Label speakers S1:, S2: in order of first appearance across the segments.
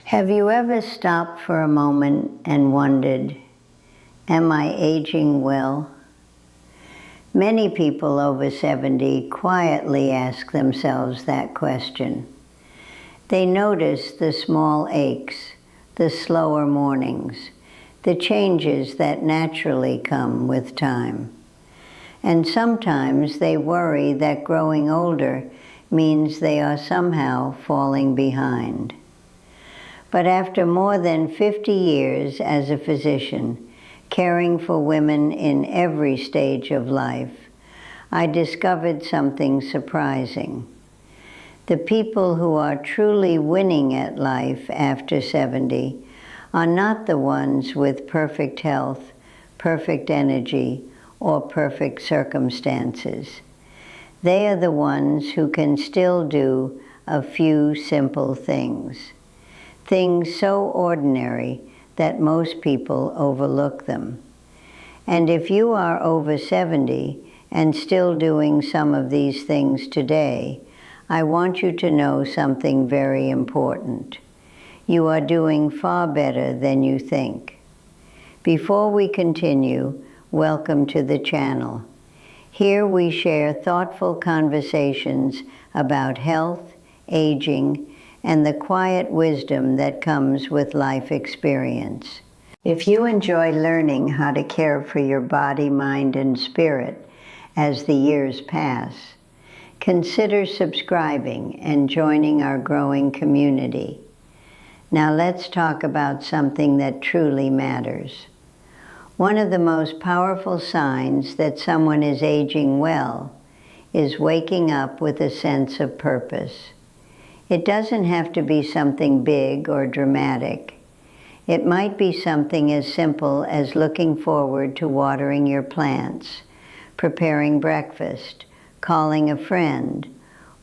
S1: Have you ever stopped for a moment and wondered, am I aging well? Many people over 70 quietly ask themselves that question. They notice the small aches, the slower mornings, the changes that naturally come with time. And sometimes they worry that growing older means they are somehow falling behind. But after more than 50 years as a physician, caring for women in every stage of life, I discovered something surprising. The people who are truly winning at life after 70 are not the ones with perfect health, perfect energy, or perfect circumstances. They are the ones who can still do a few simple things. Things so ordinary that most people overlook them. And if you are over 70 and still doing some of these things today, I want you to know something very important. You are doing far better than you think. Before we continue, welcome to the channel. Here we share thoughtful conversations about health, aging, and the quiet wisdom that comes with life experience. If you enjoy learning how to care for your body, mind, and spirit as the years pass, consider subscribing and joining our growing community. Now let's talk about something that truly matters. One of the most powerful signs that someone is aging well is waking up with a sense of purpose. It doesn't have to be something big or dramatic. It might be something as simple as looking forward to watering your plants, preparing breakfast, calling a friend,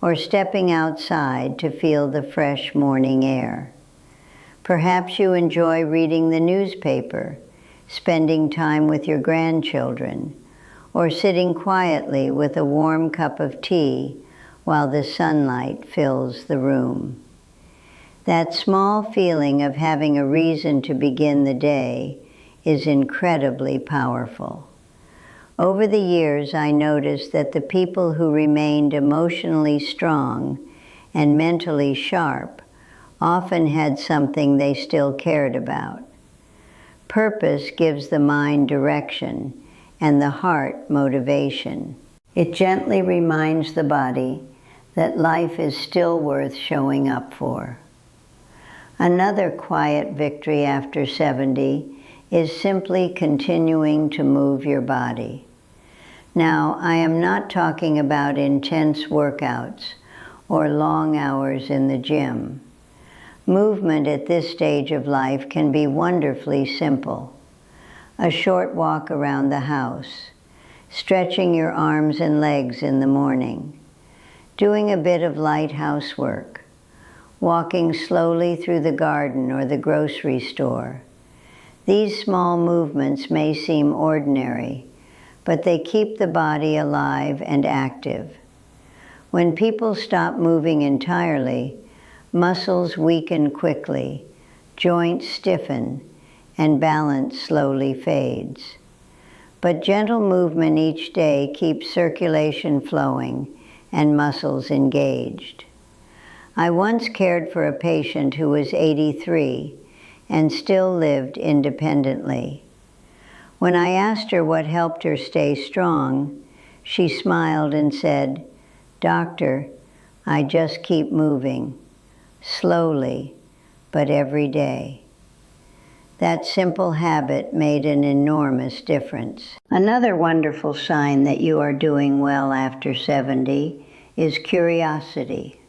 S1: or stepping outside to feel the fresh morning air. Perhaps you enjoy reading the newspaper, spending time with your grandchildren, or sitting quietly with a warm cup of tea while the sunlight fills the room. That small feeling of having a reason to begin the day is incredibly powerful. Over the years, I noticed that the people who remained emotionally strong and mentally sharp often had something they still cared about. Purpose gives the mind direction and the heart motivation. It gently reminds the body that life is still worth showing up for. Another quiet victory after 70 is simply continuing to move your body. Now, I am not talking about intense workouts or long hours in the gym. Movement at this stage of life can be wonderfully simple. A short walk around the house, stretching your arms and legs in the morning, doing a bit of light housework, walking slowly through the garden or the grocery store. These small movements may seem ordinary, but they keep the body alive and active. When people stop moving entirely, muscles weaken quickly, joints stiffen, and balance slowly fades. But gentle movement each day keeps circulation flowing and muscles engaged. I once cared for a patient who was 83 and still lived independently. When I asked her what helped her stay strong, she smiled and said, "Doctor, I just keep moving, slowly, but every day." That simple habit made an enormous difference. Another wonderful sign that you are doing well after 70 is curiosity.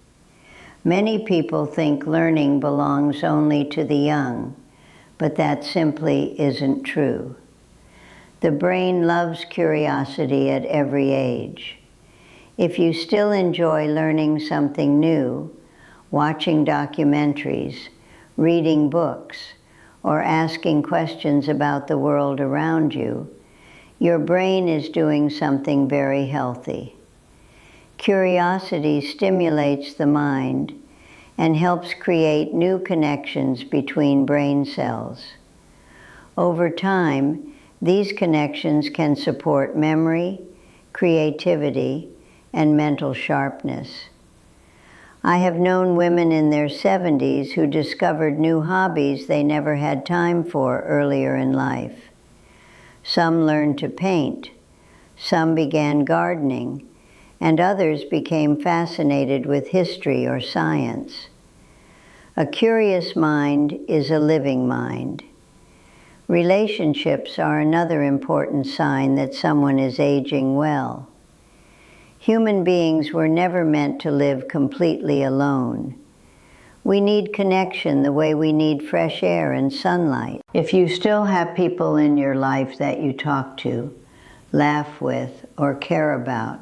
S1: Many people think learning belongs only to the young, but that simply isn't true. The brain loves curiosity at every age. If you still enjoy learning something new, watching documentaries, reading books, or asking questions about the world around you, your brain is doing something very healthy. Curiosity stimulates the mind and helps create new connections between brain cells. Over time, these connections can support memory, creativity, and mental sharpness. I have known women in their 70s who discovered new hobbies they never had time for earlier in life. Some learned to paint, some began gardening, and others became fascinated with history or science. A curious mind is a living mind. Relationships are another important sign that someone is aging well. Human beings were never meant to live completely alone. We need connection the way we need fresh air and sunlight. If you still have people in your life that you talk to, laugh with, or care about,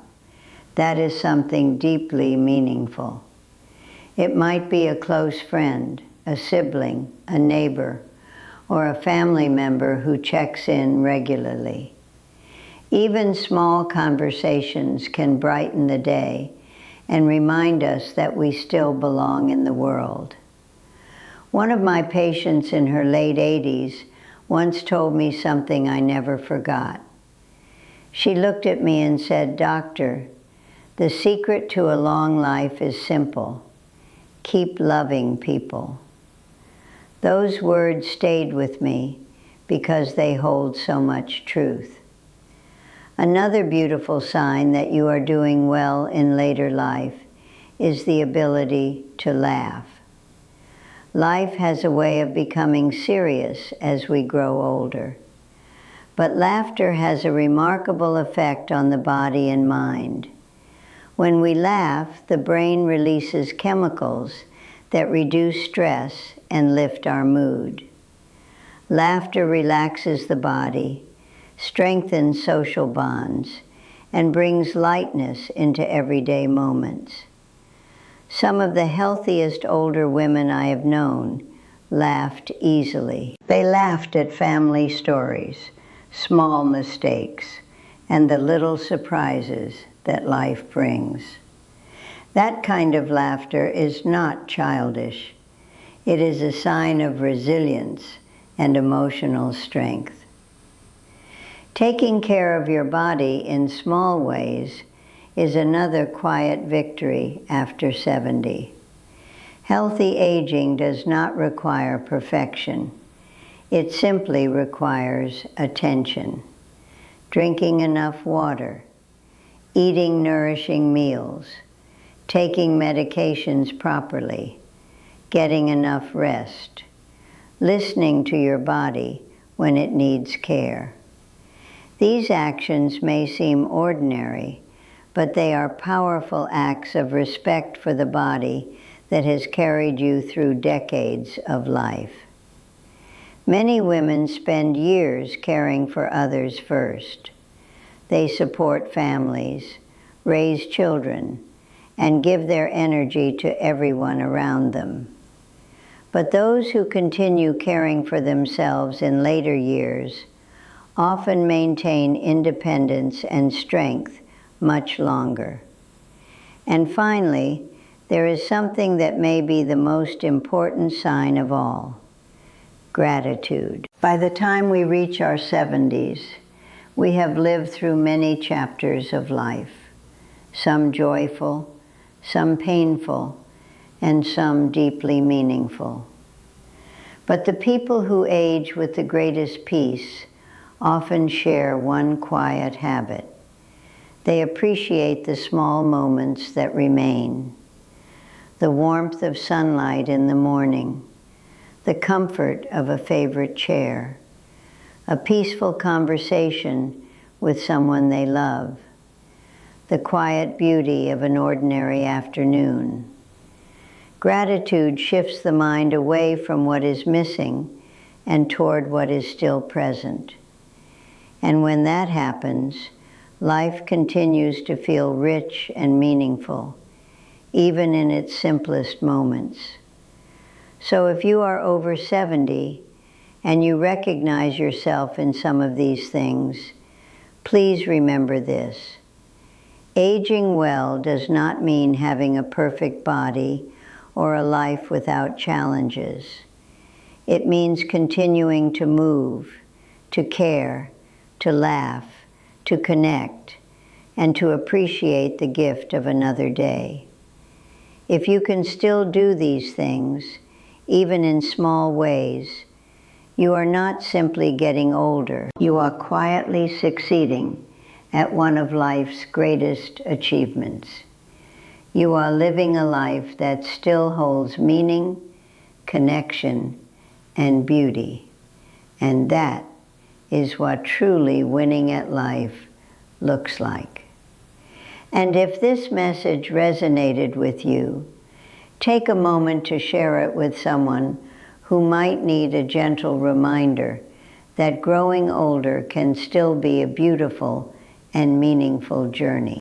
S1: that is something deeply meaningful. It might be a close friend, a sibling, a neighbor, or a family member who checks in regularly. Even small conversations can brighten the day and remind us that we still belong in the world. One of my patients in her late 80s once told me something I never forgot. She looked at me and said, "Doctor, the secret to a long life is simple. Keep loving people." Those words stayed with me because they hold so much truth. Another beautiful sign that you are doing well in later life is the ability to laugh. Life has a way of becoming serious as we grow older. But laughter has a remarkable effect on the body and mind. When we laugh, the brain releases chemicals that reduce stress and lift our mood. Laughter relaxes the body, strengthens social bonds, and brings lightness into everyday moments. Some of the healthiest older women I have known laughed easily. They laughed at family stories, small mistakes, and the little surprises that life brings. That kind of laughter is not childish. It is a sign of resilience and emotional strength. Taking care of your body in small ways is another quiet victory after 70. Healthy aging does not require perfection. It simply requires attention. Drinking enough water, eating nourishing meals, taking medications properly, getting enough rest, listening to your body when it needs care. These actions may seem ordinary, but they are powerful acts of respect for the body that has carried you through decades of life. Many women spend years caring for others first. They support families, raise children, and give their energy to everyone around them. But those who continue caring for themselves in later years often maintain independence and strength much longer. And finally, there is something that may be the most important sign of all: gratitude. By the time we reach our 70s, we have lived through many chapters of life, some joyful, some painful, and some deeply meaningful. But the people who age with the greatest peace often share one quiet habit. They appreciate the small moments that remain. The warmth of sunlight in the morning, the comfort of a favorite chair, a peaceful conversation with someone they love, the quiet beauty of an ordinary afternoon. Gratitude shifts the mind away from what is missing and toward what is still present. And when that happens, life continues to feel rich and meaningful, even in its simplest moments. So if you are over 70 and you recognize yourself in some of these things, please remember this: aging well does not mean having a perfect body or a life without challenges. It means continuing to move, to care, to laugh, to connect, and to appreciate the gift of another day. If you can still do these things, even in small ways, you are not simply getting older. You are quietly succeeding at one of life's greatest achievements. You are living a life that still holds meaning, connection, and beauty. And that is what truly winning at life looks like. And if this message resonated with you, take a moment to share it with someone who might need a gentle reminder that growing older can still be a beautiful and meaningful journey.